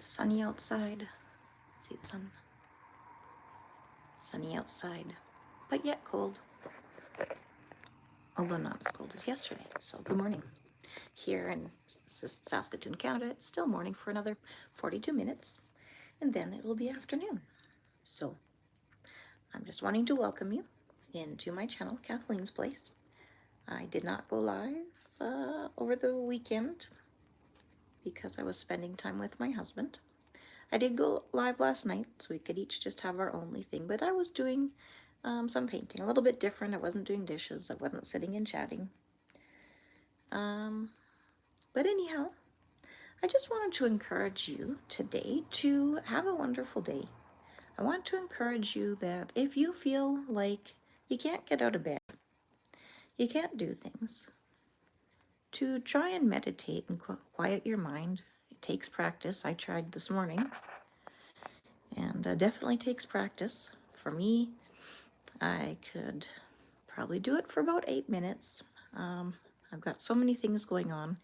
Sunny outside. See the sun. Sunny outside, but yet cold. Although not as cold as yesterday. So good morning. Here in Saskatoon, Canada, it's still morning for another 42 minutes, and then it will be afternoon. So I'm just wanting to welcome you into my channel, Kathleen's Place. I did not go live over the weekend because I was spending time with my husband. I did go live last night, so we could each just have our only thing, but I was doing some painting, a little bit different. I wasn't doing dishes, I wasn't sitting and chatting. But anyhow, I just wanted to encourage you today to have a wonderful day. I want to encourage you that if you feel like you can't get out of bed, you can't do things, to try and meditate and quiet your mind. It takes practice. I tried this morning, and definitely takes practice. For me, I could probably do it for about 8 minutes. I've got so many things going on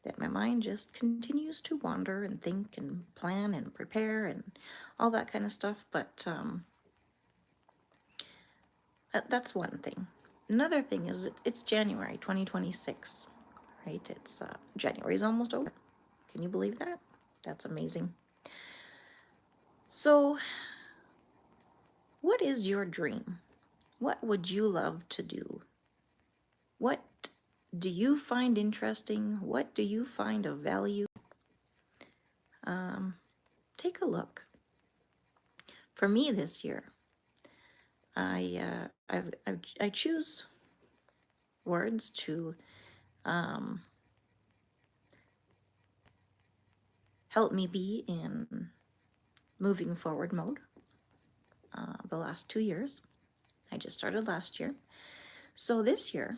that my mind just continues to wander and think and plan and prepare and all that kind of stuff. But that's one thing. Another thing is it's January 2026, right? It's January's almost over. Can you believe that? That's amazing. So what is your dream? What would you love to do? What do you find interesting? What do you find of value? Take a look. For me this year, I choose words to help me be in moving forward mode. The last 2 years, I just started last year. So this year,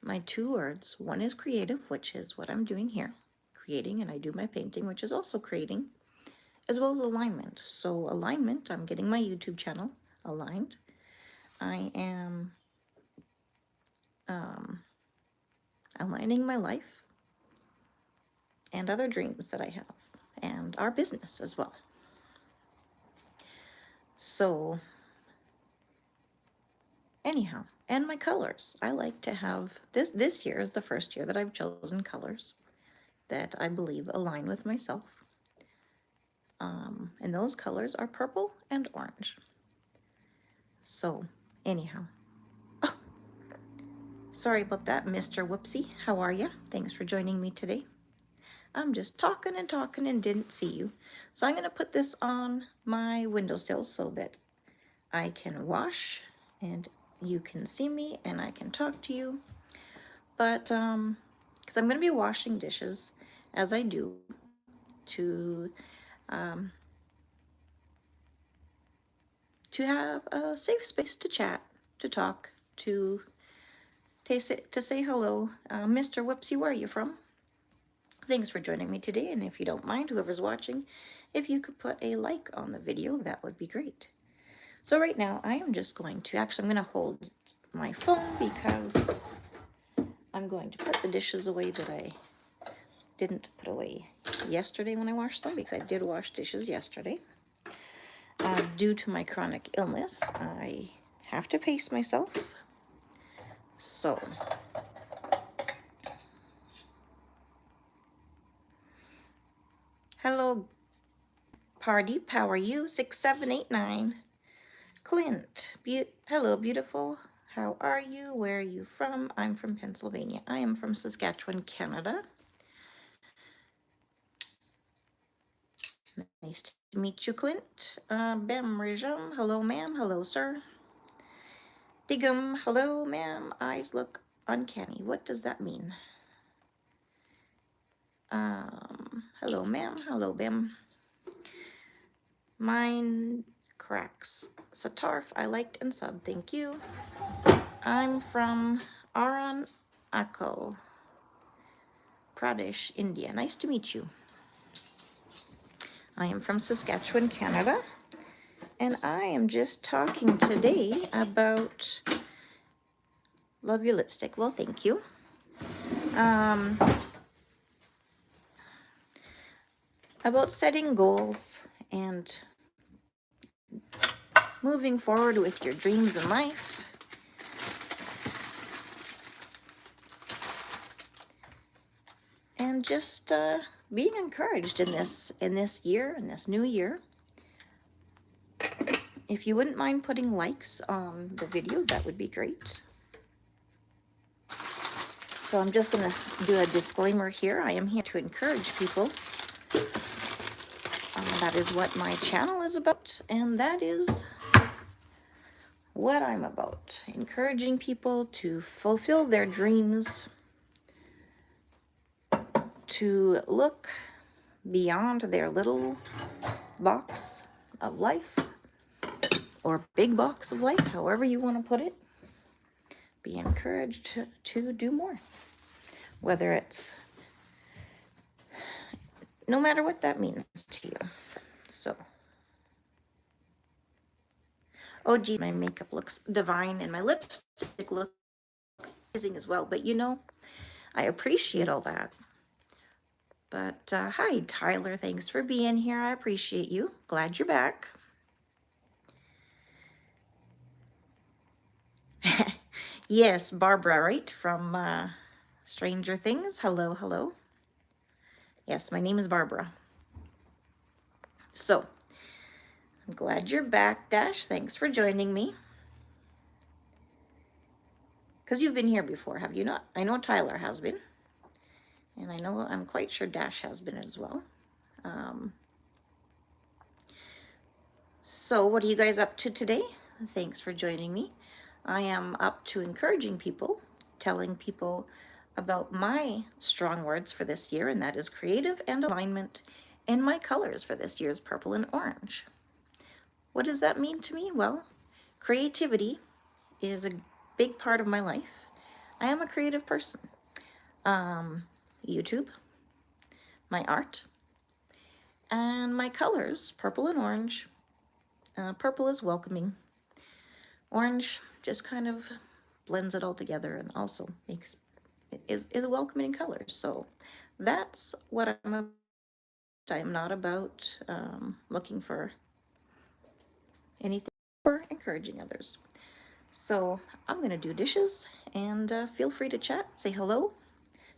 my 2 words, one is creative, which is what I'm doing here, creating, and I do my painting, which is also creating, as well as alignment. So alignment, I'm getting my YouTube channel aligned. I am aligning my life and other dreams that I have, and our business as well. So anyhow, and my colors. I like to have, this year is the first year that I've chosen colors that I believe align with myself. And those colors are purple and orange. So anyhow, oh, sorry about that, Mr. Whoopsie. How are you? Thanks for joining me today. I'm just talking and talking and didn't see you. So I'm going to put this on my windowsill so that I can wash and you can see me and I can talk to you. But because I'm going to be washing dishes as I do to have a safe space to chat, to talk, to say hello. Mr. Whoopsie, where are you from? Thanks for joining me today, and if you don't mind, whoever's watching, if you could put a like on the video, that would be great. So right now, I am just going to, actually I'm going to hold my phone because I'm going to put the dishes away that I didn't put away yesterday when I washed them, because I did wash dishes yesterday. Due to my chronic illness, I have to pace myself. So hello, party. How are you? 6789. Clint. Hello, beautiful. How are you? Where are you from? I'm from Pennsylvania. I am from Saskatchewan, Canada. Nice to meet you, Clint. Bem Rejam. Hello, ma'am. Hello, sir. Digum. Hello, ma'am. Eyes look uncanny. What does that mean? Hello, ma'am. Hello, Bim. Mine cracks. Satarf, I liked and sub. Thank you. I'm from Arunachal Pradesh, India. Nice to meet you. I am from Saskatchewan, Canada. And I am just talking today about... Love your lipstick. Well, thank you. about setting goals and moving forward with your dreams in life. And just being encouraged in this year, in this new year. If you wouldn't mind putting likes on the video, that would be great. So I'm just going to do a disclaimer here. I am here to encourage people. That is what my channel is about, and that is what I'm about. Encouraging people to fulfill their dreams, to look beyond their little box of life, or big box of life, however you want to put it. Be encouraged to do more. Whether it's, no matter what that means to you. So, oh gee, my makeup looks divine and my lipstick looks amazing as well. But you know, I appreciate all that. But hi, Tyler. Thanks for being here. I appreciate you. Glad you're back. Yes, Barbara, right? From Stranger Things. Hello, hello. Yes, my name is Barbara. So, I'm glad you're back, Dash. Thanks for joining me. Because you've been here before, have you not? I know Tyler has been. And I know, I'm quite sure Dash has been as well. So what are you guys up to today? Thanks for joining me. I am up to encouraging people, telling people about my strong words for this year, and that is creative and alignment, and my colors for this year is purple and orange. What does that mean to me? Well, creativity is a big part of my life. I am a creative person. YouTube, my art, and my colors, purple and orange. Purple is welcoming. Orange just kind of blends it all together and also makes is a welcoming color. So that's what I'm about. I'm not about looking for anything or encouraging others. So I'm going to do dishes, and feel free to chat, say hello,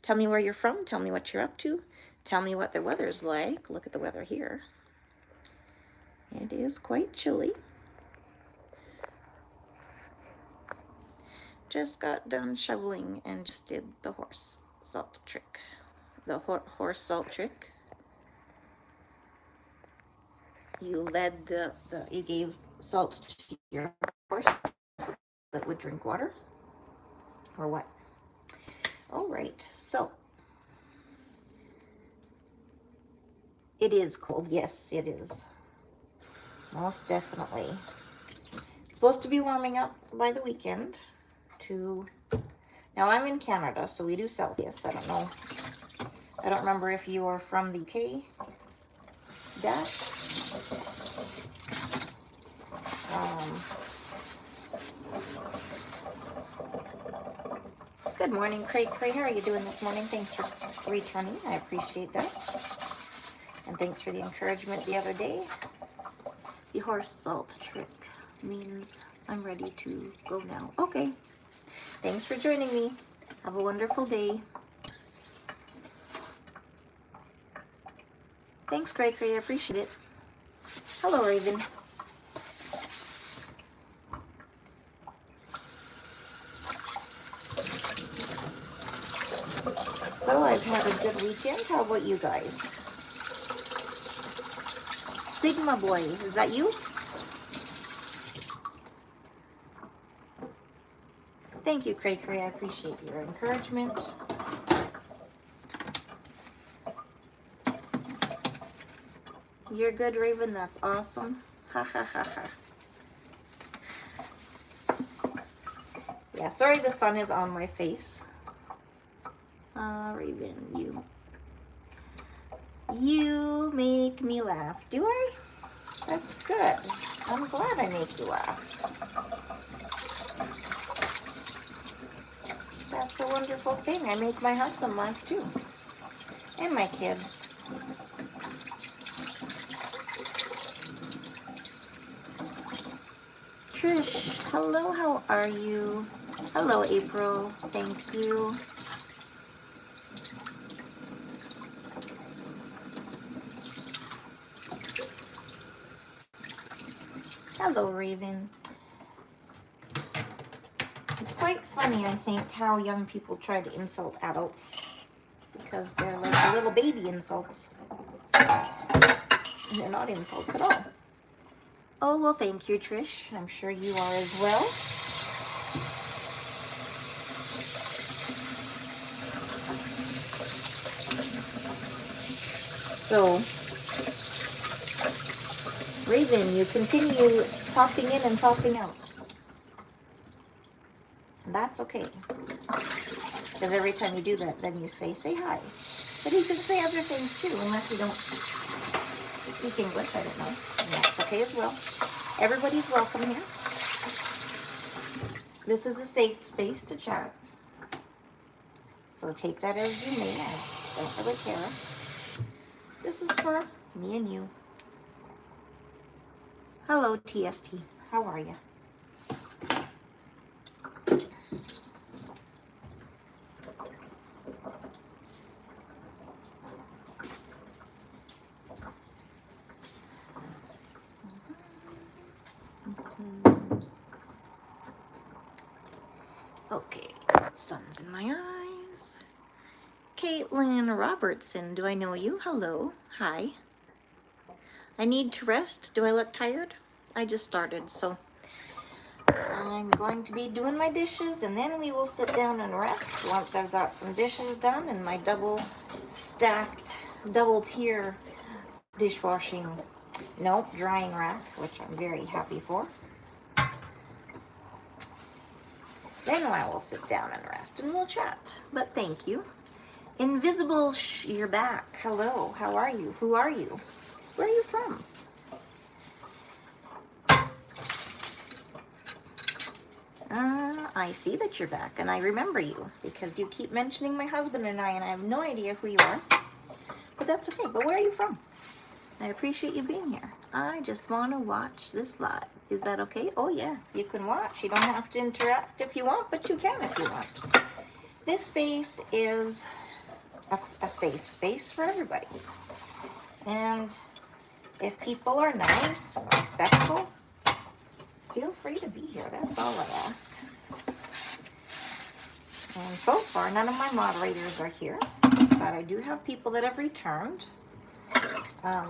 tell me where you're from, tell me what you're up to, tell me what the weather's like. Look at the weather here. It is quite chilly. Just got done shoveling and just did the horse salt trick. The horse salt trick. You led you gave salt to your horse so that would drink water, or what? All right, so it is cold. Yes, it is. Most definitely. It's supposed to be warming up by the weekend to, now I'm in Canada, so we do Celsius. I don't know. I don't remember if you are from the UK, Dash. Good morning, Craig. How are you doing this morning? Thanks for returning. I appreciate that. And thanks for the encouragement the other day. The horse salt trick means I'm ready to go now. Okay. Thanks for joining me. Have a wonderful day. Thanks, Craig. I appreciate it. Hello, Raven. So I've had a good weekend. How about you guys? Sigma Boy, is that you? Thank you, Cray. I appreciate your encouragement. You're good, Raven. That's awesome. Ha ha ha ha. Yeah, sorry the sun is on my face. Raven, you make me laugh. Do I? That's good. I'm glad I make you laugh. That's a wonderful thing. I make my husband laugh too. And my kids. Trish, hello, how are you? Hello, April, thank you. Hello, Raven. It's quite funny, I think, how young people try to insult adults because they're like little baby insults. And they're not insults at all. Oh, well, thank you, Trish. I'm sure you are as well. So, Raven, you continue popping in and popping out. That's okay. Because every time you do that, then you say hi. But you can say other things too, unless you don't speak English, I don't know. And that's okay as well. Everybody's welcome here. This is a safe space to chat. So take that as you may. I don't really care. This is for me and you. Hello, TST. How are you? Okay, sun's in my eyes. Caitlin Robertson, do I know you? Hello, hi. I need to rest. Do I look tired? I just started, so I'm going to be doing my dishes and then we will sit down and rest once I've got some dishes done and my double tier drying rack, which I'm very happy for. Then I will sit down and rest and we'll chat. But thank you. Invisible, you're back. Hello, how are you? Who are you? Where are you from? I see that you're back, and I remember you because you keep mentioning my husband and I have no idea who you are. But that's okay. But where are you from? I appreciate you being here. I just want to watch this live. Is that okay? Oh, yeah. You can watch. You don't have to interact if you want, but you can if you want. This space is a safe space for everybody. And if people are nice and respectful, feel free to be here. That's all I ask. And so far, none of my moderators are here, but I do have people that have returned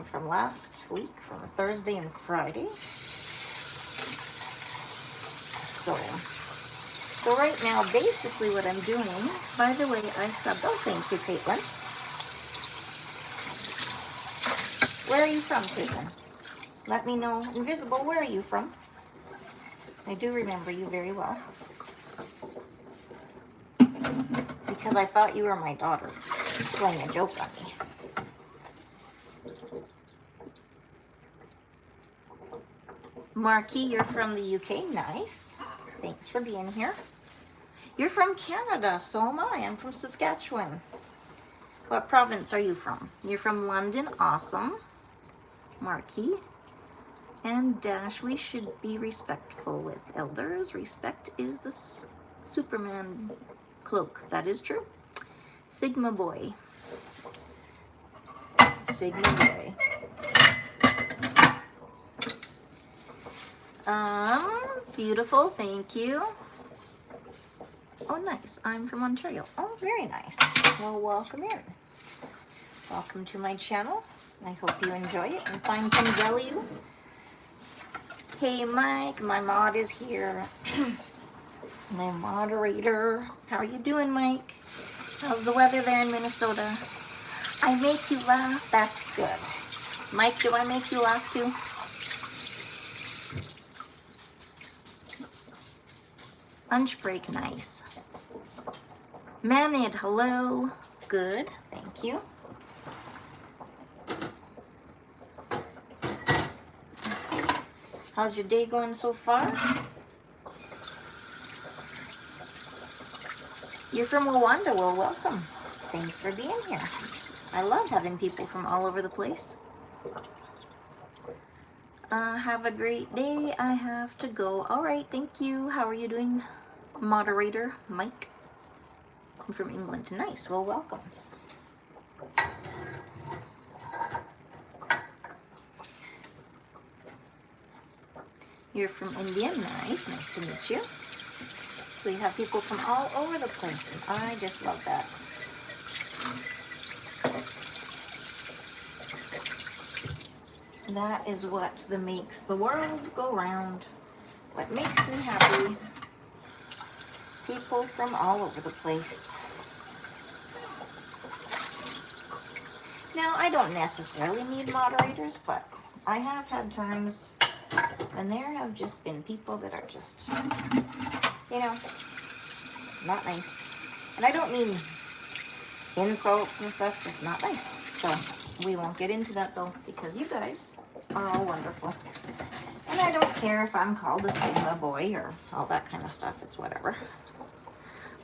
from last week, from Thursday and Friday. So right now, basically what I'm doing, by the way, I subbed. Oh, thank you, Caitlin. Where are you from, Caitlin? Let me know. Invisible, where are you from? I do remember you very well. Because I thought you were my daughter, playing a joke on me. Marky, you're from the UK. Nice. Thanks for being here. You're from Canada, so am I. I'm from Saskatchewan. What province are you from? You're from London. Awesome. Marky. And Dash, we should be respectful with elders. Respect is the Superman cloak. That is true. Sigma boy. Sigma boy. Beautiful, thank you. Oh, nice. I'm from Ontario. Oh, very nice. Well, welcome in. Welcome to my channel. I hope you enjoy it and find some value. Hey, Mike, my mod is here. My moderator. How are you doing, Mike? How's the weather there in Minnesota? I make you laugh. That's good. Mike, do I make you laugh too? Lunch break, nice. Manid, hello. Good, thank you. How's your day going so far? You're from Rwanda. Well, welcome. Thanks for being here. I love having people from all over the place. Have a great day. I have to go. All right, thank you. How are you doing, moderator Mike? I'm from England. Nice. Well, welcome. You're from India. Nice. Nice to meet you. So you have people from all over the place, and I just love that. That is what makes the world go round. What makes me happy. People from all over the place. Now, I don't necessarily need moderators, but I have had times when there have just been people that are just, you know, not nice. And I don't mean insults and stuff, just not nice. So we won't get into that though, because you guys are all wonderful. And I don't care if I'm called a Sigma boy or all that kind of stuff. It's whatever.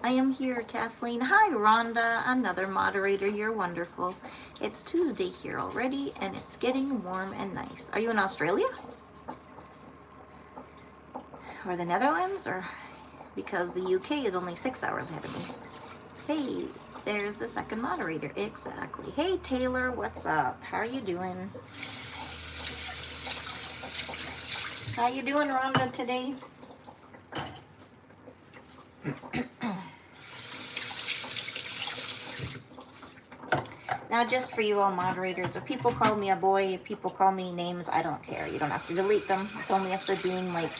I am here, Kathleen. Hi, Rhonda, another moderator. You're wonderful. It's Tuesday here already, and it's getting warm and nice. Are you in Australia? Or the Netherlands? Or because the UK is only 6 hours ahead of me. Hey, there's the second moderator. Exactly. Hey, Taylor, what's up? How are you doing? How you doing, Rhonda, today? Now, just for you all moderators, if people call me a boy, if people call me names, I don't care. You don't have to delete them. It's only if they're being, like,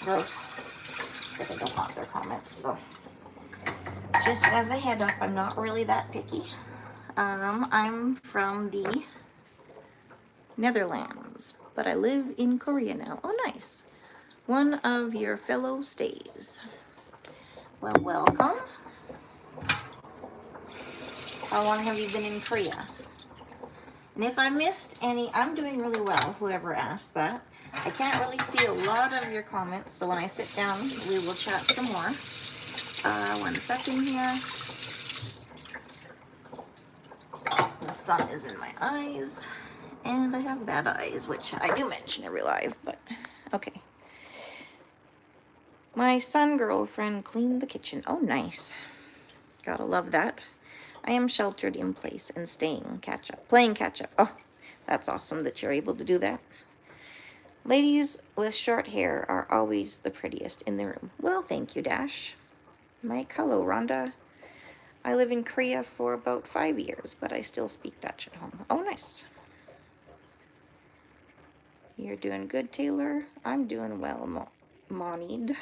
gross that I don't want their comments. So, just as a head up, I'm not really that picky. I'm from the Netherlands, but I live in Korea now. Oh, nice. One of your fellow stays. Well, welcome. How long have you been in Korea? And if I missed any, I'm doing really well, whoever asked that. I can't really see a lot of your comments, so when I sit down, we will chat some more. 1 second here. The sun is in my eyes, and I have bad eyes, which I do mention every live, but okay. My son girlfriend cleaned the kitchen. Oh, nice. Gotta love that. I am sheltered in place and playing catch up. Oh, that's awesome that you're able to do that. Ladies with short hair are always the prettiest in the room. Well, thank you, Dash. Mike, hello, Rhonda. I live in Korea for about 5 years, but I still speak Dutch at home. Oh, nice. You're doing good, Taylor. I'm doing well, Monid.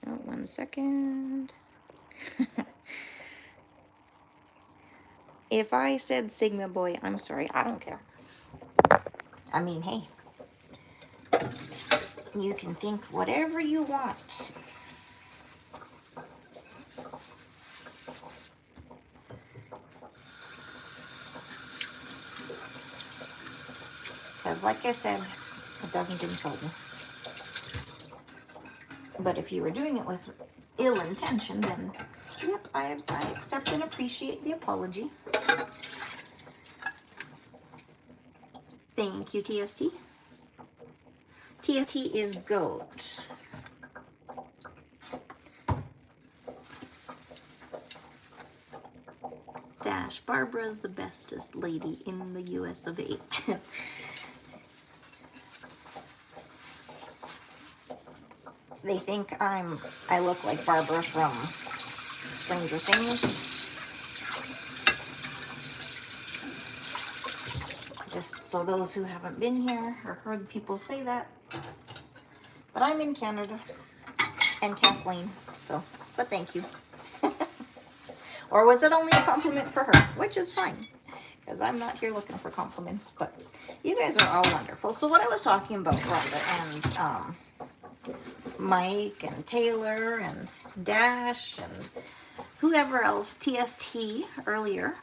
Oh, 1 second. If I said Sigma boy, I'm sorry. I don't care. I mean, hey, you can think whatever you want. Because like I said, it doesn't insult me. But if you were doing it with ill intention, then yep, I accept and appreciate the apology. Thank you, TST. TST is goat. Dash, Barbara's the bestest lady in the US of A. They think I look like Barbara from Stranger Things. Just so those who haven't been here or heard people say that. But I'm in Canada and Kathleen, so, but thank you. Or was it only a compliment for her? Which is fine, because I'm not here looking for compliments, but you guys are all wonderful. So what I was talking about, Rhonda, and Mike and Taylor and Dash and whoever else, TST earlier,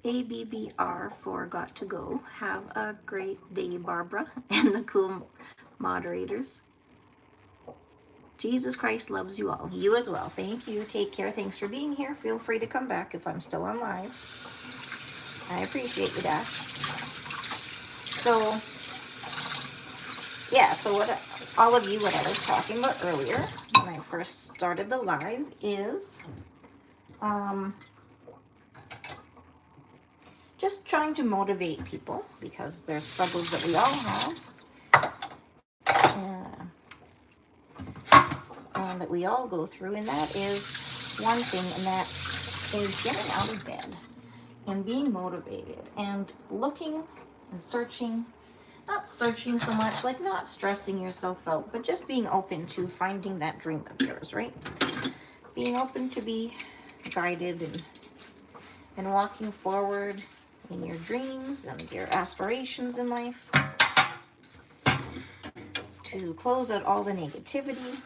ABBR for got to go. Have a great day, Barbara, and the cool moderators. Jesus Christ loves you all. You as well. Thank you. Take care. Thanks for being here. Feel free to come back if I'm still on live. I appreciate you, Dash. So, yeah, so what all of you, what I was talking about earlier when I first started the live is just trying to motivate people because there's struggles that we all have and that we all go through, and that is one thing, and that is getting out of bed and being motivated and looking and searching, not searching so much, like not stressing yourself out, but just being open to finding that dream of yours, right? Being open to be guided and walking forward in your dreams and your aspirations in life, to close out all the negativity.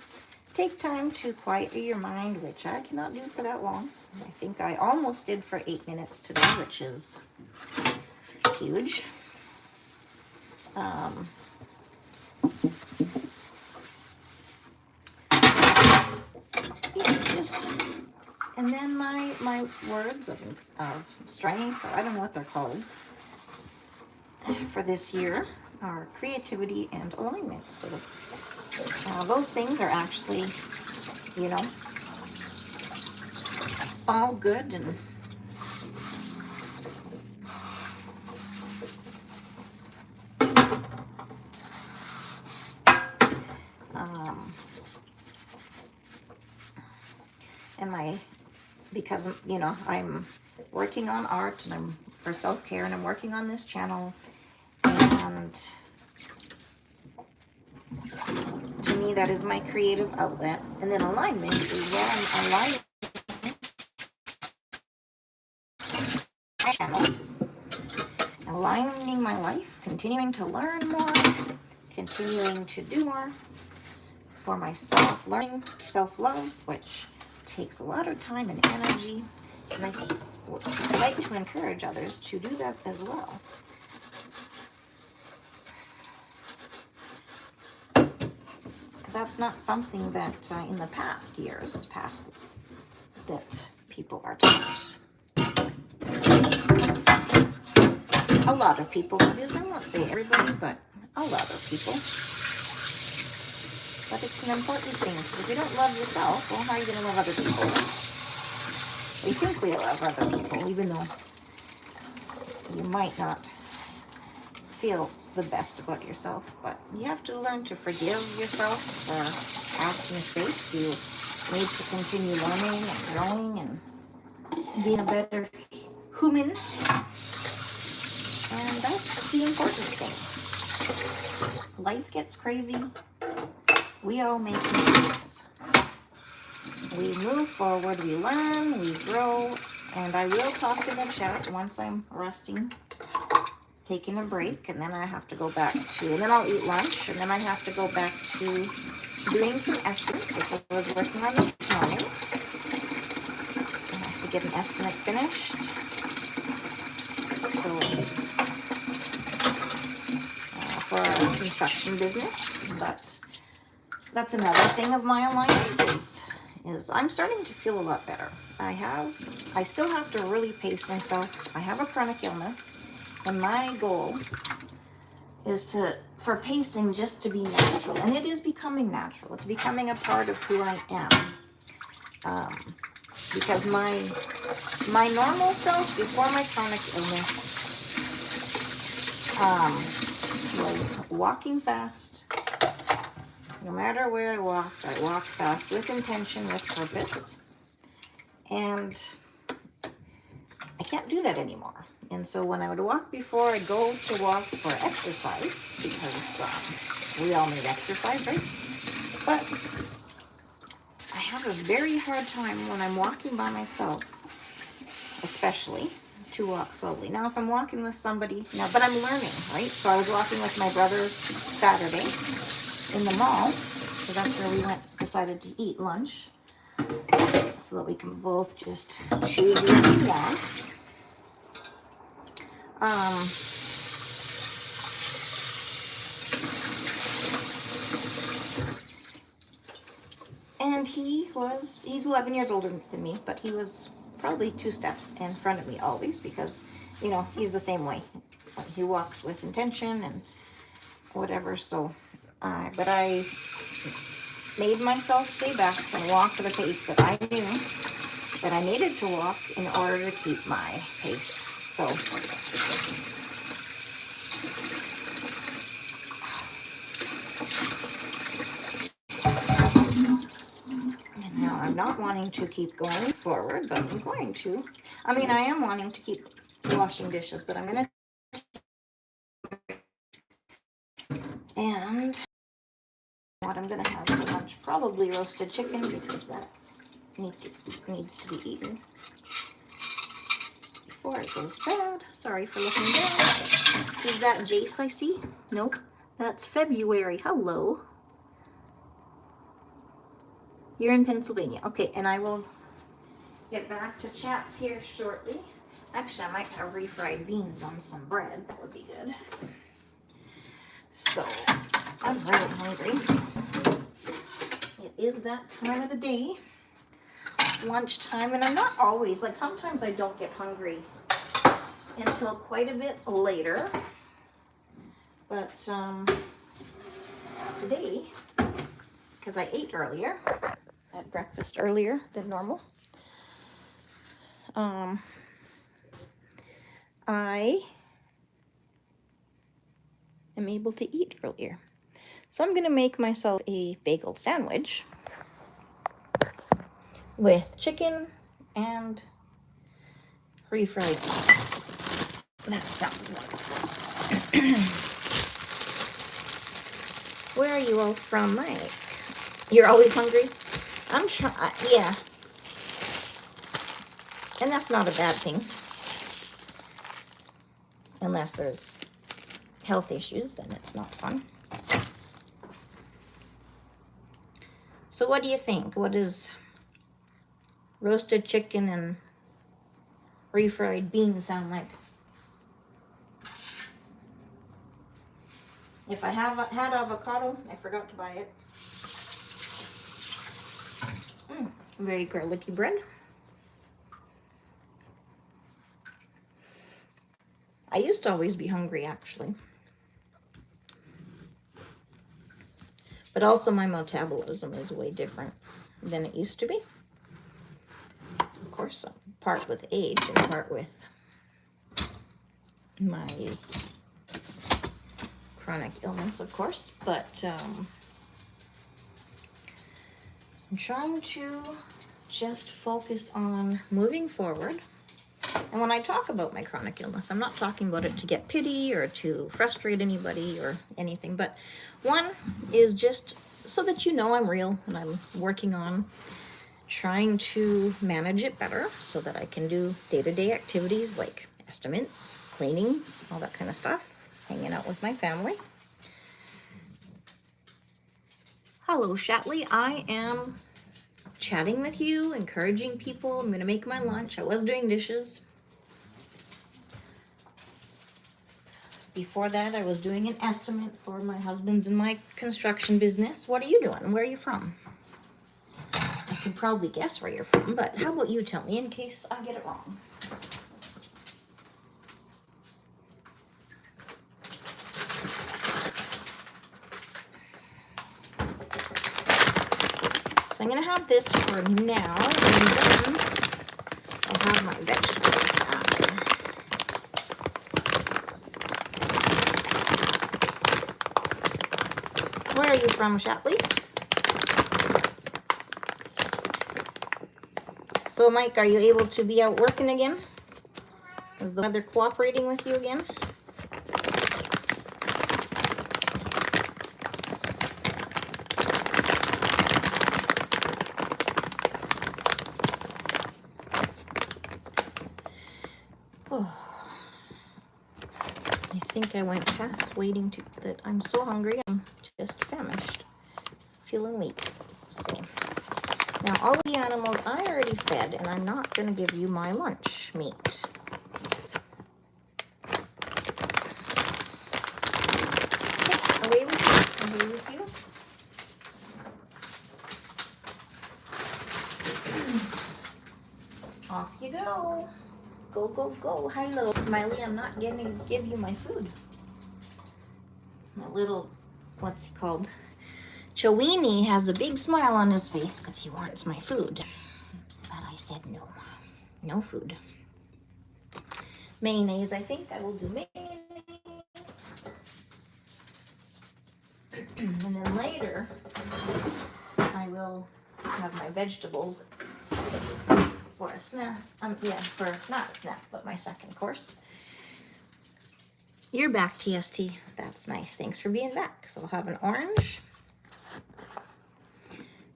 Take time to quiet your mind, which I cannot do for that long. I think I almost did for 8 minutes today, which is huge. Yeah, just, and then my words of strength, or I don't know what they're called, for this year are creativity and alignment. So those things are actually, you know, all good and because, you know, I'm working on art and I'm for self-care and I'm working on this channel, and to me that is my creative outlet. And then alignment is where I'm aligning my channel, aligning my life, continuing to learn more, continuing to do more for myself, learning self-love, which takes a lot of time and energy, and I would like to encourage others to do that as well. Because that's not something that in the past years that people are taught. A lot of people, that is, I won't say everybody, but a lot of people. But it's an important thing, because if you don't love yourself, well, how are you going to love other people? We think we love other people, even though you might not feel the best about yourself. But you have to learn to forgive yourself for past mistakes. You need to continue learning and growing and being a better human. And that's the important thing. Life gets crazy. We all make mistakes. We move forward, we learn, we grow, and I will talk to the chat once I'm resting, taking a break, and then I have to go back to, and then I'll eat lunch, and then I have to go back to doing some estimates, which I was working on this morning. I have to get an estimate finished. So, for a construction business, but that's another thing of my alignment is I'm starting to feel a lot better. I still have to really pace myself. I have a chronic illness, and my goal is for pacing just to be natural, and it is becoming natural. It's becoming a part of who I am. Because my normal self before my chronic illness was walking fast. No matter where I walked fast with intention, with purpose. And I can't do that anymore. And so when I would walk before, I'd go to walk for exercise, because we all need exercise, right? But I have a very hard time when I'm walking by myself, especially, to walk slowly. Now, if I'm walking with somebody, but I'm learning, right? So I was walking with my brother Saturday in the mall. So that's where we decided to eat lunch, so that we can both just choose what we want. And he's 11 years older than me, but he was probably 2 steps in front of me always, because, you know, he's the same way. he walks with intention and whatever. So, but I made myself stay back and walk the pace that I knew that I needed to walk in order to keep my pace. So, and now I'm not wanting to keep going forward, but I'm going to. I mean, I am wanting to keep washing dishes, but I'm going to. And what I'm going to have for lunch, probably roasted chicken, because that's needs to be eaten before it goes bad. Sorry for looking down. Is that Jace I see? Nope. That's February. Hello. You're in Pennsylvania. Okay, and I will get back to chats here shortly. Actually, I might have refried beans on some bread. That would be good. So, I'm really hungry. It is that time of the day, lunchtime, and I'm not always, like sometimes I don't get hungry until quite a bit later. But today, because I ate earlier, at breakfast earlier than normal, I am able to eat earlier. So I'm going to make myself a bagel sandwich with chicken and refried beans. That sounds wonderful. Where are you all from, Mike? You're always hungry? I'm trying, yeah. And that's not a bad thing. Unless there's health issues, then it's not fun. So what do you think? What does roasted chicken and refried beans sound like? If I had avocado, I forgot to buy it. Very garlicky bread. I used to always be hungry, actually. But also my metabolism is way different than it used to be. Of course, part with age and part with my chronic illness, of course. But I'm trying to just focus on moving forward. And when I talk about my chronic illness, I'm not talking about it to get pity or to frustrate anybody or anything, but one is just so that you know I'm real and I'm working on trying to manage it better so that I can do day-to-day activities like estimates, cleaning, all that kind of stuff, hanging out with my family. Hello, Shatley. I am chatting with you, encouraging people. I'm going to make my lunch. I was doing dishes. Before that, I was doing an estimate for my husband's and my construction business. What are you doing? Where are you from? I can probably guess where you're from, but how about you tell me in case I get it wrong? So I'm going to have this for now, and then I'll have my vegetables after. Where are you from, Shatley? So, Mike, are you able to be out working again? Is the weather cooperating with you again? Oh, I think I went past waiting to that. I'm so hungry. I'm just famished, feeling weak. So now all of the animals I already fed, and I'm not going to give you my lunch meat. Okay, away with you. Away with you. Off you go. Go, go, go. Hi, little Smiley. I'm not going to give you my food. My little, what's he called? Chowini has a big smile on his face because he wants my food. But I said no. No food. Mayonnaise. I think I will do mayonnaise. And then later, I will have my vegetables for a snack. For not a snack, but my second course. You're back, TST. That's nice. Thanks for being back. So I'll have an orange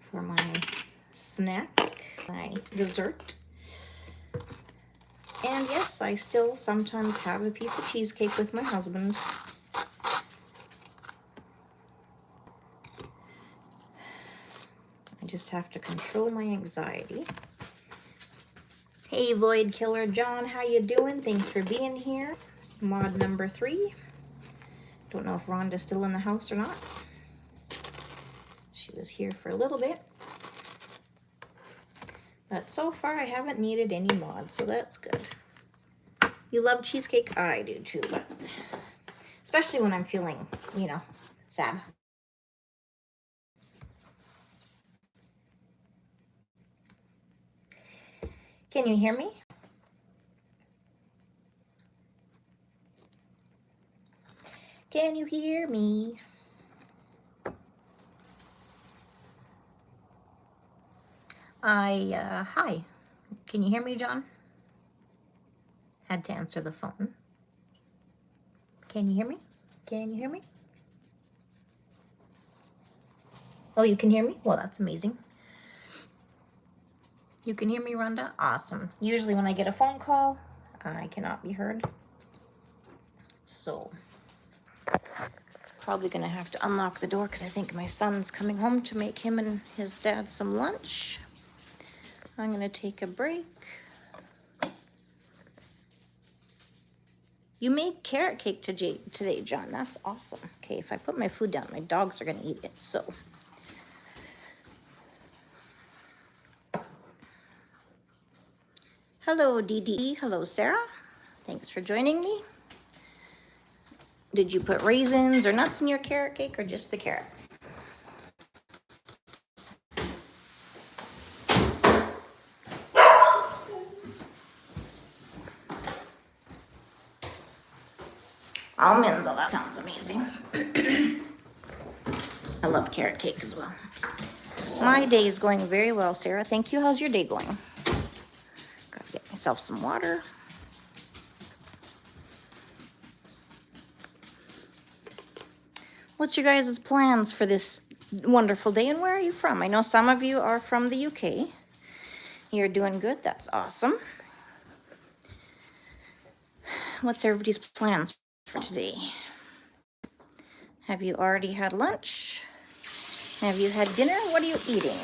for my snack, my dessert. And yes, I still sometimes have a piece of cheesecake with my husband. I just have to control my anxiety. Hey, Void Killer John, how you doing? Thanks for being here. Mod number 3. Don't know if Rhonda's still in the house or not. She was here for a little bit. But so far, I haven't needed any mods, so that's good. You love cheesecake? I do too, but especially when I'm feeling, sad. Can you hear me? Can you hear me? Hi. Can you hear me, John? Had to answer the phone. Can you hear me? Can you hear me? Oh, you can hear me? Well, that's amazing. You can hear me, Rhonda? Awesome. Usually when I get a phone call, I cannot be heard. So, probably gonna have to unlock the door because I think my son's coming home to make him and his dad some lunch. I'm gonna take a break. You made carrot cake today, John. That's awesome. Okay, if I put my food down, my dogs are gonna eat it, so. Hello, DDE. Hello, Sarah. Thanks for joining me. Did you put raisins or nuts in your carrot cake or just the carrot? Almonds, oh, that sounds amazing. I love carrot cake as well. My day is going very well, Sarah. Thank you. How's your day going? Gotta get myself some water. What's your guys' plans for this wonderful day, and where are you from? I know some of you are from the UK. You're doing good. That's awesome. What's everybody's plans for today? Have you already had lunch? Have you had dinner? What are you eating?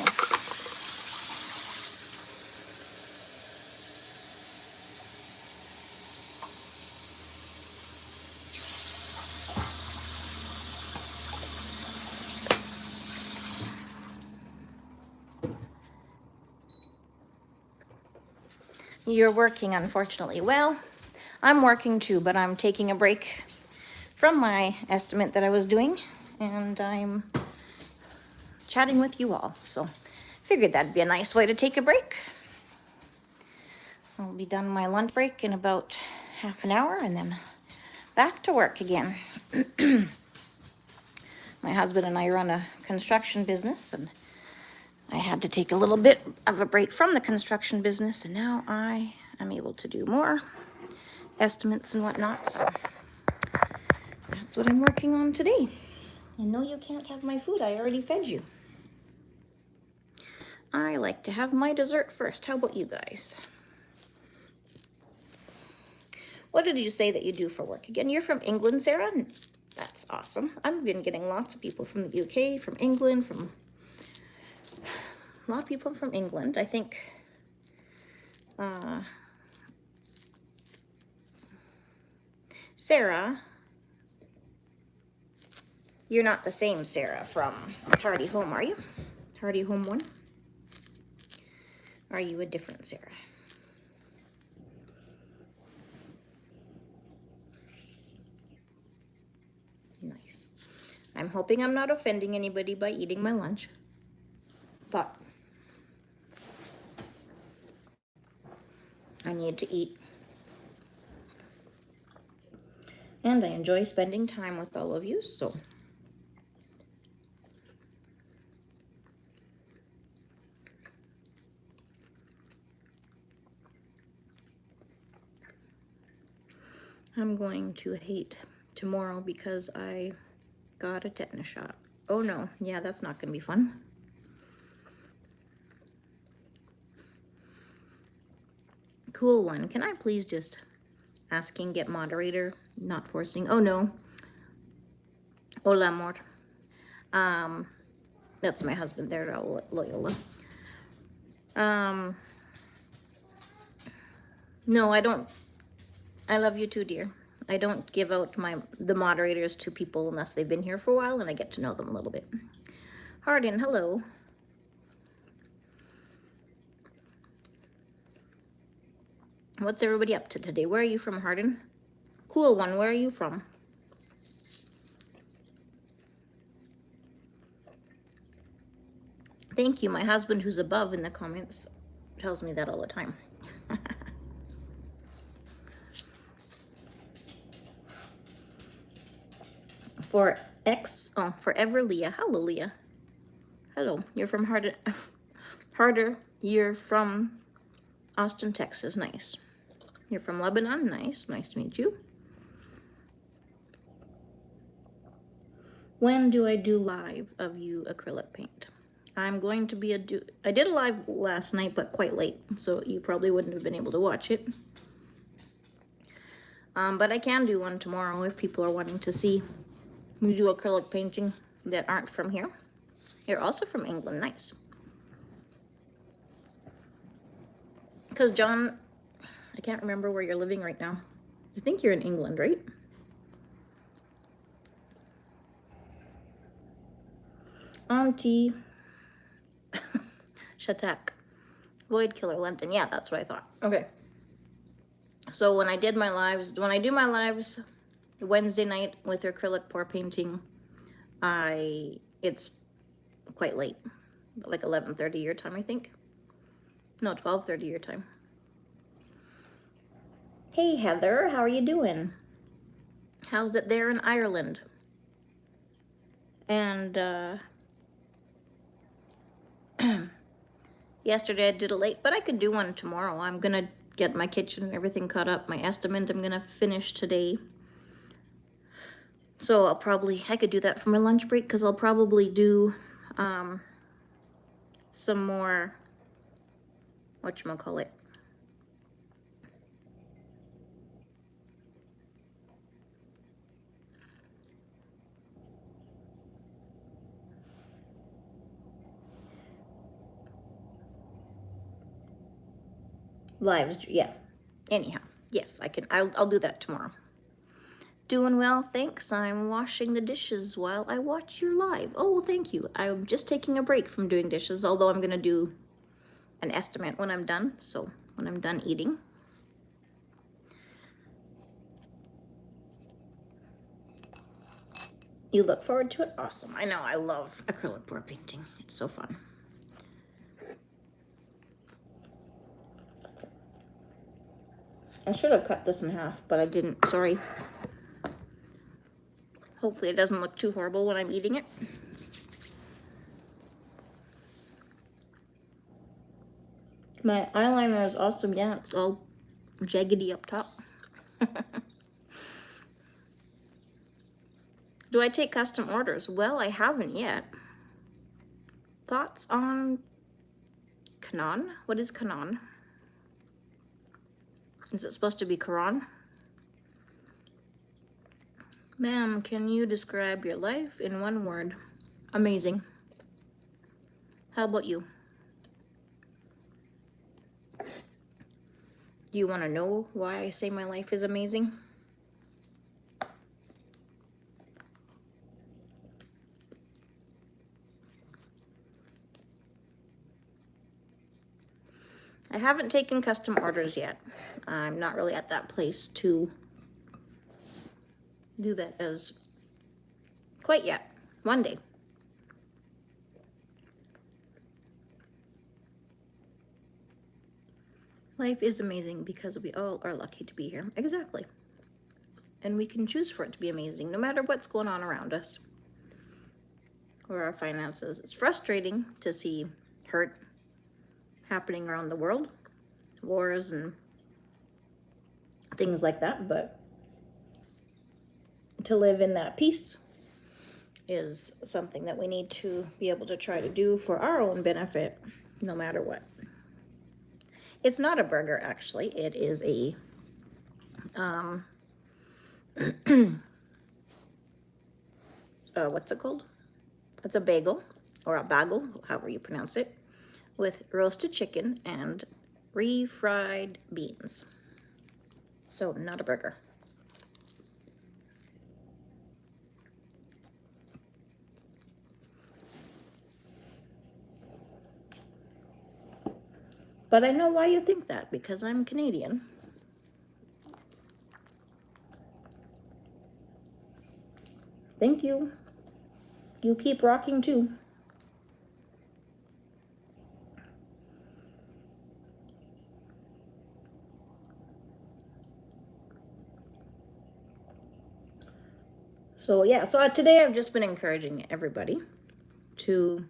You're working, unfortunately. Well, I'm working too, but I'm taking a break from my estimate that I was doing, and I'm chatting with you all. So figured that'd be a nice way to take a break. I'll be done my lunch break in about half an hour and then back to work again. My husband and I run a construction business, and I had to take a little bit of a break from the construction business, and now I am able to do more estimates and whatnot. So that's what I'm working on today. And no, you can't have my food. I already fed you. I like to have my dessert first. How about you guys? What did you say that you do for work? Again, you're from England, Sarah? That's awesome. I've been getting lots of people from the UK, from England, from a lot of people from England. I think Sarah, you're not the same Sarah from Hardy Home, are you? Hardy Home 1? Are you a different Sarah? Nice. I'm hoping I'm not offending anybody by eating my lunch, but I need to eat. And I enjoy spending time with all of you, so I'm going to hate tomorrow because I got a tetanus shot. Oh no, yeah, that's not gonna be fun. Cool one, can I please just asking, get moderator, not forcing? Oh no. Hola, amor. That's my husband there, Loyola. No, I don't. I love you too, dear. I don't give out the moderators to people unless they've been here for a while and I get to know them a little bit. Hardin, hello. What's everybody up to today? Where are you from, Hardin? Cool one, where are you from? Thank you. My husband, who's above in the comments, tells me that all the time. Forever Leah. Hello, Leah. Hello. You're from Harder. You're from Austin, Texas. Nice. You're from Lebanon. Nice. Nice to meet you. When do I do live of you acrylic paint? I'm going to be I did a live last night, but quite late, so you probably wouldn't have been able to watch it. But I can do one tomorrow if people are wanting to see me do acrylic painting that aren't from here. You're also from England. Nice. Because John, I can't remember where you're living right now. I think you're in England, right? Auntie Shatak. Void Killer London. Yeah, that's what I thought. Okay. So when I do my lives Wednesday night with acrylic pour painting, it's quite late. Like 11:30 your time, I think. No, 12:30 your time. Hey Heather, how are you doing? How's it there in Ireland? And yesterday I did a late, but I could do one tomorrow. I'm gonna get my kitchen and everything cut up. My estimate I'm gonna finish today. So I could do that for my lunch break because I'll probably do some more, whatchamacallit, lives, yeah. Anyhow, yes, I'll do that tomorrow. Doing well, thanks. I'm washing the dishes while I watch your live. Oh, thank you. I'm just taking a break from doing dishes, although I'm gonna do an estimate when I'm done, so when I'm done eating. You look forward to it? Awesome. I know, I love acrylic pour painting. It's so fun. I should have cut this in half, but I didn't. Sorry. Hopefully it doesn't look too horrible when I'm eating it. My eyeliner is awesome. Yeah, it's all jaggedy up top. Do I take custom orders? Well, I haven't yet. Thoughts on Canon? What is Canon? Is it supposed to be Quran? Ma'am, can you describe your life in one word? Amazing. How about you? Do you want to know why I say my life is amazing? I haven't taken custom orders yet. I'm not really at that place to do that as quite yet. One day. Life is amazing because we all are lucky to be here. Exactly. And we can choose for it to be amazing no matter what's going on around us or our finances. It's frustrating to see hurt happening around the world, wars and things like that, but to live in that peace is something that we need to be able to try to do for our own benefit no matter what. It's not a burger, actually. It is a what's it called? It's a bagel, or a bagel, however you pronounce it, with roasted chicken and refried beans. So, not a burger. But I know why you think that, because I'm Canadian. Thank you. You keep rocking too. So yeah, so today I've just been encouraging everybody to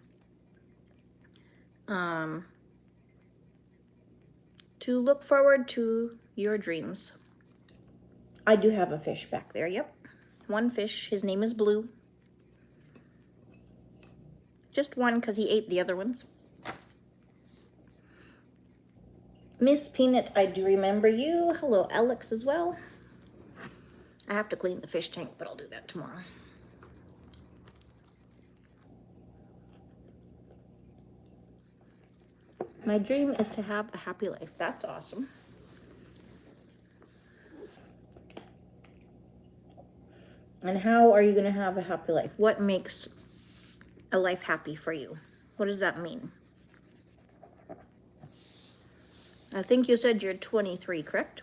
look forward to your dreams. I do have a fish back there, yep. One fish, his name is Blue. Just one because he ate the other ones. Miss Peanut, I do remember you. Hello, Alex, as well. I have to clean the fish tank, but I'll do that tomorrow. My dream is to have a happy life. That's awesome. And how are you going to have a happy life? What makes a life happy for you? What does that mean? I think you said you're 23, correct?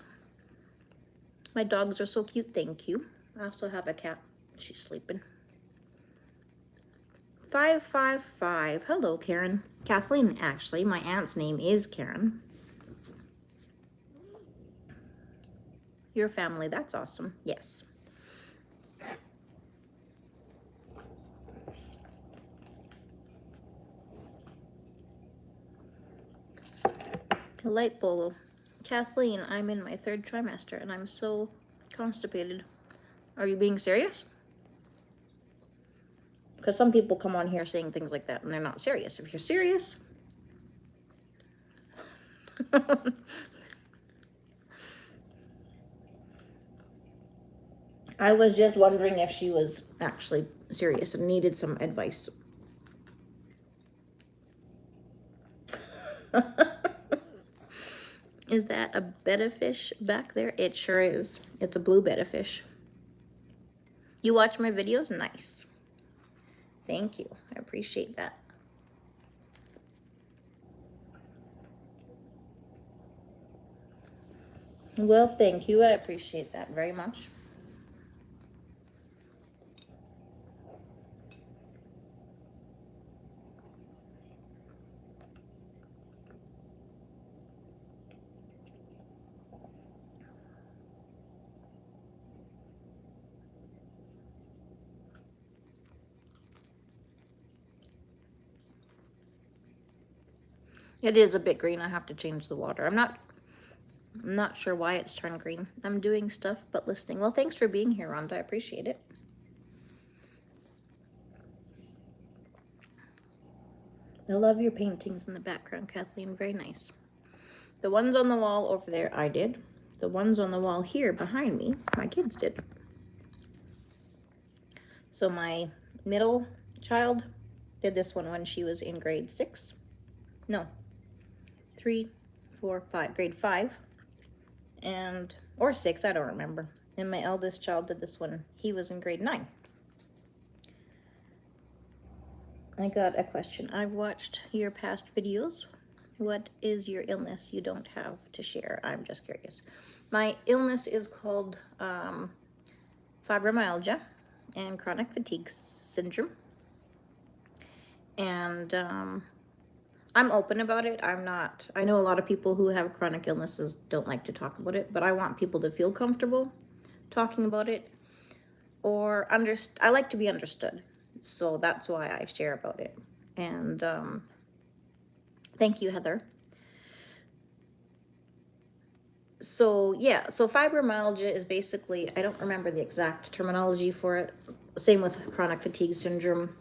My dogs are so cute, thank you. I also have a cat. She's sleeping. 555. Hello, Karen. Kathleen, actually. My aunt's name is Karen. Your family, that's awesome. Yes. Light bolo. Kathleen, I'm in my 3rd trimester and I'm so constipated. Are you being serious? Because some people come on here saying things like that and they're not serious. If you're serious, I was just wondering if she was actually serious and needed some advice. Is that a betta fish back there? It sure is. It's a blue betta fish. You watch my videos? Nice. Thank you. I appreciate that. Well, thank you. I appreciate that very much. It is a bit green. I have to change the water. I'm not sure why it's turned green. I'm doing stuff but listening. Well, thanks for being here, Rhonda. I appreciate it. I love your paintings in the background, Kathleen. Very nice. The ones on the wall over there, I did. The ones on the wall here behind me, my kids did. So my middle child did this one when she was in grade 6. No, 3, 4, 5, grade 5. Or 6, I don't remember. And my eldest child did this one. He was in grade 9. I got a question. I've watched your past videos. What is your illness you don't have to share? I'm just curious. My illness is called fibromyalgia. and chronic fatigue syndrome. And I'm open about it. I know a lot of people who have chronic illnesses don't like to talk about it, but I want people to feel comfortable talking about it, or I like to be understood. So that's why I share about it. And thank you, Heather. So yeah, so fibromyalgia is basically, I don't remember the exact terminology for it. Same with chronic fatigue syndrome.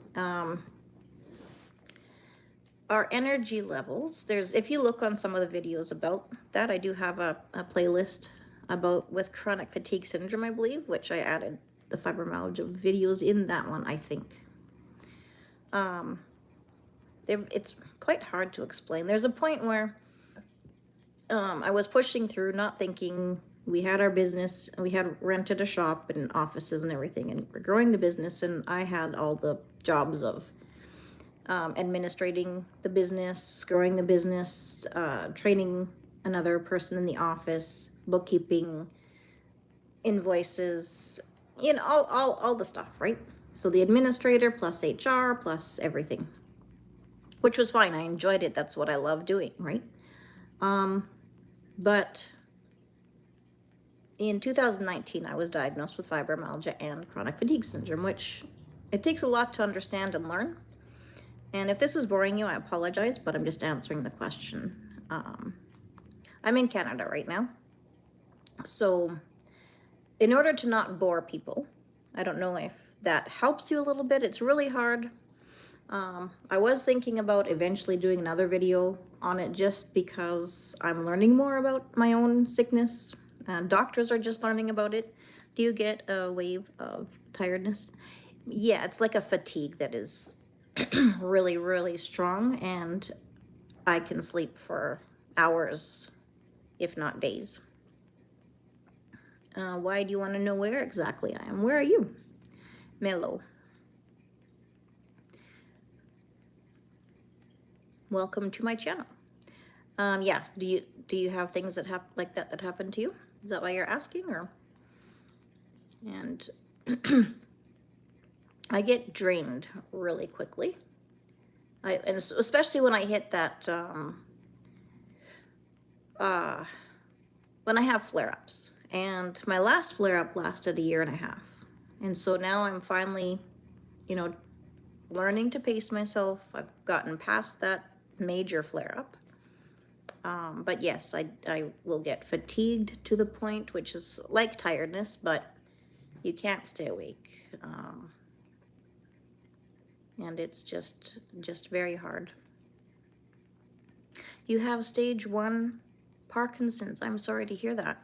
Our energy levels, if you look on some of the videos about that, I do have a playlist about with chronic fatigue syndrome, I believe, which I added the fibromyalgia videos in that one, I think. It's quite hard to explain. There's a point where I was pushing through, not thinking. We had our business, we had rented a shop and offices and everything, and we're growing the business, and I had all the jobs of administrating the business, growing the business, training another person in the office, bookkeeping, invoices, all the stuff, right? So the administrator plus HR plus everything, which was fine. I enjoyed it. That's what I love doing, right? But in 2019, I was diagnosed with fibromyalgia and chronic fatigue syndrome, which it takes a lot to understand and learn. And if this is boring you, I apologize, but I'm just answering the question. I'm in Canada right now. So in order to not bore people, I don't know if that helps you a little bit. It's really hard. I was thinking about eventually doing another video on it just because I'm learning more about my own sickness. Doctors are just learning about it. Do you get a wave of tiredness? Yeah, it's like a fatigue that is really, really strong, and I can sleep for hours, if not days. Why do you want to know where exactly I am? Where are you? Mellow. Welcome to my channel. Yeah, do you have things that like that happen to you? Is that why you're asking? Or and I get drained really quickly. And especially when I hit that when I have flare-ups. And my last flare-up lasted 1.5 years. And so now I'm finally, learning to pace myself. I've gotten past that major flare-up. But yes, I will get fatigued to the point, which is like tiredness, but you can't stay awake. And it's just very hard. You have stage 1 Parkinson's. I'm sorry to hear that.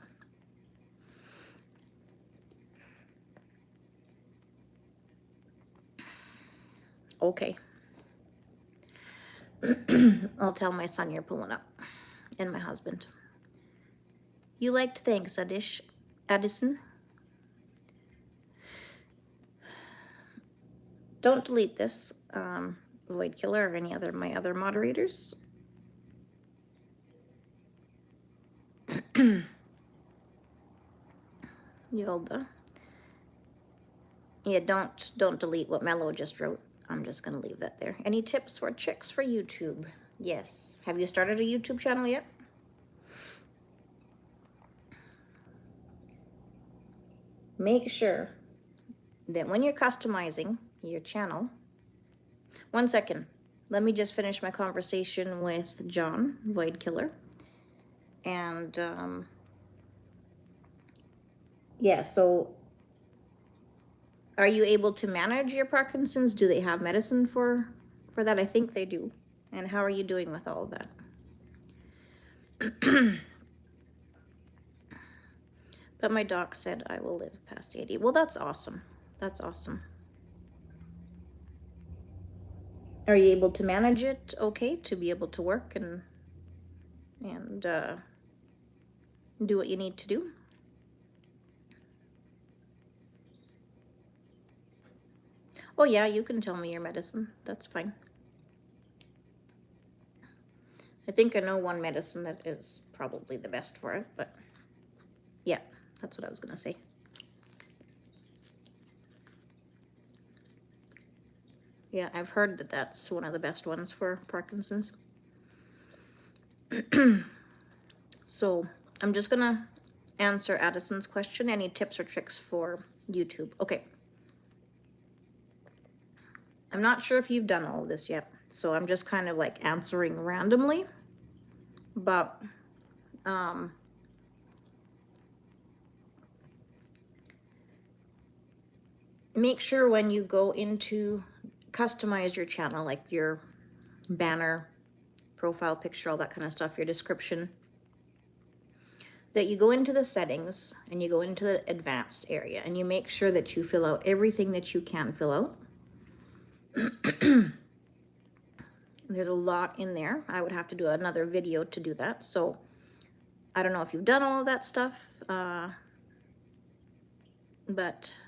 Okay. I'll tell my son you're pulling up, and my husband. You liked thanks, Addison. Don't delete this, Void Killer or any other my other moderators. Yolda. Yeah, don't delete what Mello just wrote. I'm just gonna leave that there. Any tips for chicks for YouTube? Yes. Have you started a YouTube channel yet? Make sure that when you're customizing your channel, 1 second, let me just finish my conversation with John, Void Killer. And yeah, so are you able to manage your Parkinson's? Do they have medicine for that? I think they do. And how are you doing with all of that? But my doc said I will live past 80. Well, that's awesome. That's awesome. Are you able to manage it okay, to be able to work and do what you need to do? Oh yeah, you can tell me your medicine. That's fine. I think I know one medicine that is probably the best for it, but yeah, that's what I was gonna say. Yeah, I've heard that that's one of the best ones for Parkinson's. So I'm just gonna answer Addison's question. Any tips or tricks for YouTube? Okay. I'm not sure if you've done all of this yet, so I'm just kind of like answering randomly, but make sure when you go into customize your channel, like your banner, profile picture, all that kind of stuff, your description, that you go into the settings and you go into the advanced area and you make sure that you fill out everything that you can fill out. There's a lot in there. I would have to do another video to do that. So I don't know if you've done all of that stuff, but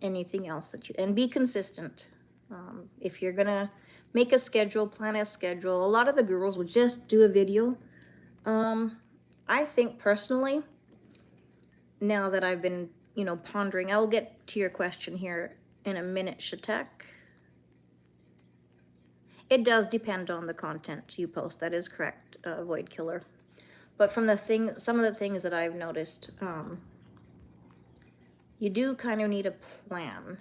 anything else that you, and be consistent. If you're gonna make a schedule, plan a schedule. A lot of the girls will just do a video. I think personally, now that I've been, pondering, I'll get to your question here in a minute, Shatek. It does depend on the content you post. That is correct, Void Killer. But from some of the things that I've noticed, you do kind of need a plan.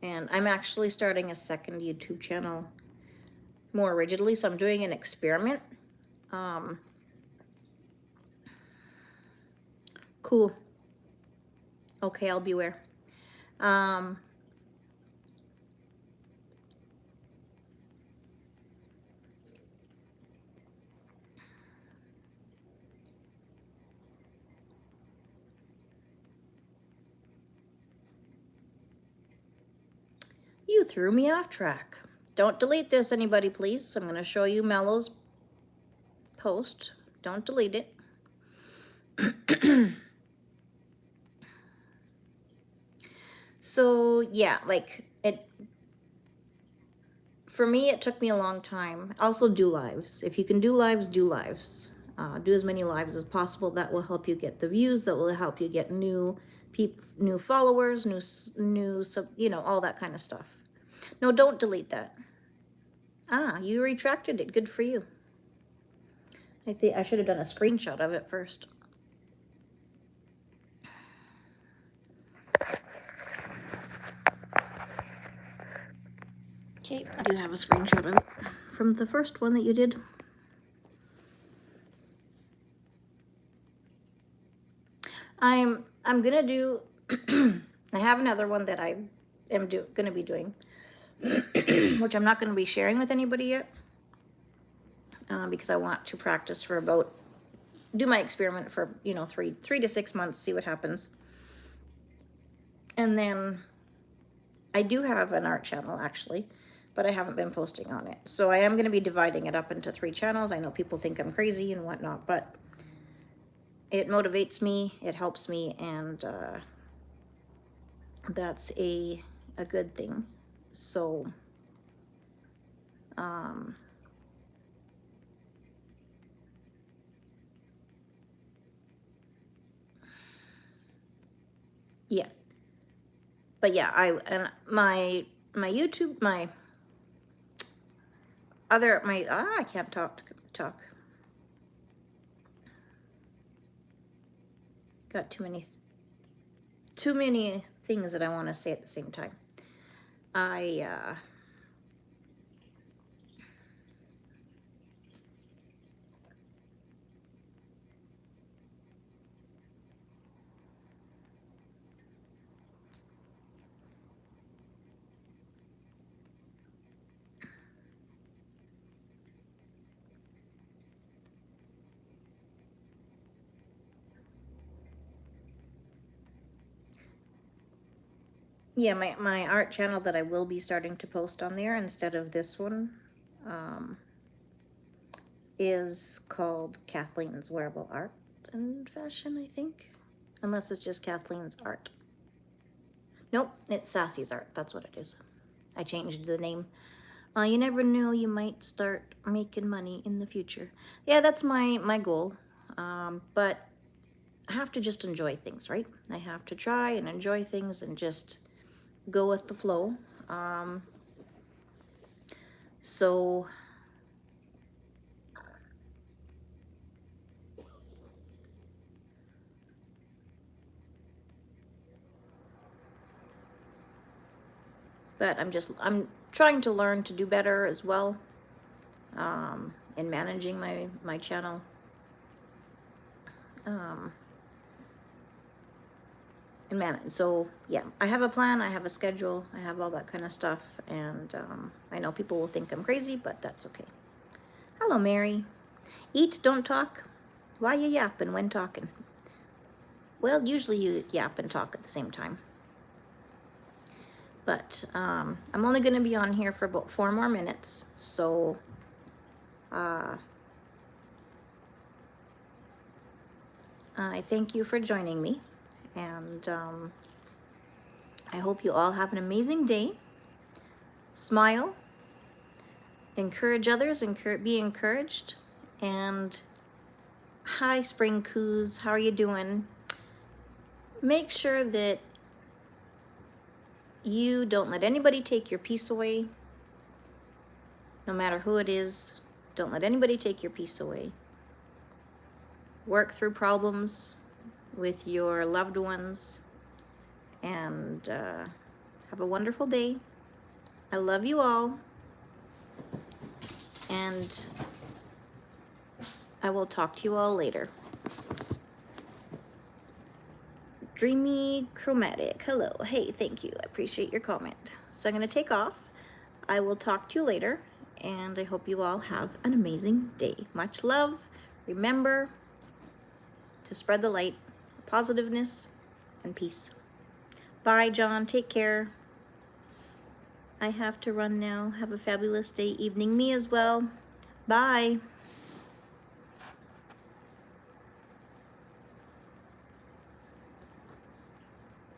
And I'm actually starting a second YouTube channel more rigidly, so I'm doing an experiment. Cool. Okay, I'll beware. You threw me off track. Don't delete this, anybody, please. I'm going to show you Mellow's post. Don't delete it. So, yeah, like, for me, it took me a long time. Also, do lives. If you can do lives, do lives. Do as many lives as possible. That will help you get the views. That will help you get new followers, all that kind of stuff. No, don't delete that. You retracted it. Good for you. I think I should have done a screenshot of it first. Okay, I do have a screenshot of it from the first one that you did. I'm gonna do. I have another one that I am gonna be doing, which I'm not gonna be sharing with anybody yet, because I want to practice for do my experiment for 3 to 6 months, see what happens, and then I do have an art channel actually, but I haven't been posting on it. So I am going to be dividing it up into 3 channels. I know people think I'm crazy and whatnot, but it motivates me, it helps me, and that's a good thing. So yeah. But yeah, my YouTube, I can't talk. Got too many things that I want to say at the same time. Yeah, my art channel that I will be starting to post on there instead of this one is called Kathleen's Wearable Art and Fashion, I think. Unless it's just Kathleen's Art. Nope, it's Sassy's Art. That's what it is. I changed the name. You never know, you might start making money in the future. Yeah, that's my goal. but I have to just enjoy things, right? I have to try and enjoy things and just go with the flow. So but I'm trying to learn to do better as well, in managing my channel. So yeah, I have a plan, I have a schedule, I have all that kind of stuff, and I know people will think I'm crazy, but that's okay. Hello, Mary. Eat, don't talk. Why you yapping when talking? Well, usually you yap and talk at the same time. But I'm only going to be on here for about 4 more minutes, so I thank you for joining me, and I hope you all have an amazing day. Smile, encourage others, be encouraged, and hi, Spring Coos, how are you doing? Make sure that you don't let anybody take your peace away, no matter who it is. Don't let anybody take your peace away. Work through problems with your loved ones, and have a wonderful day. I love you all, and I will talk to you all later. Dreamy Chromatic, hello. Hey, thank you. I appreciate your comment. So I'm going to take off. I will talk to you later, and I hope you all have an amazing day. Much love. Remember to spread the light, positiveness, and peace. Bye, John. Take care. I have to run now. Have a fabulous day, evening. Me as well. Bye.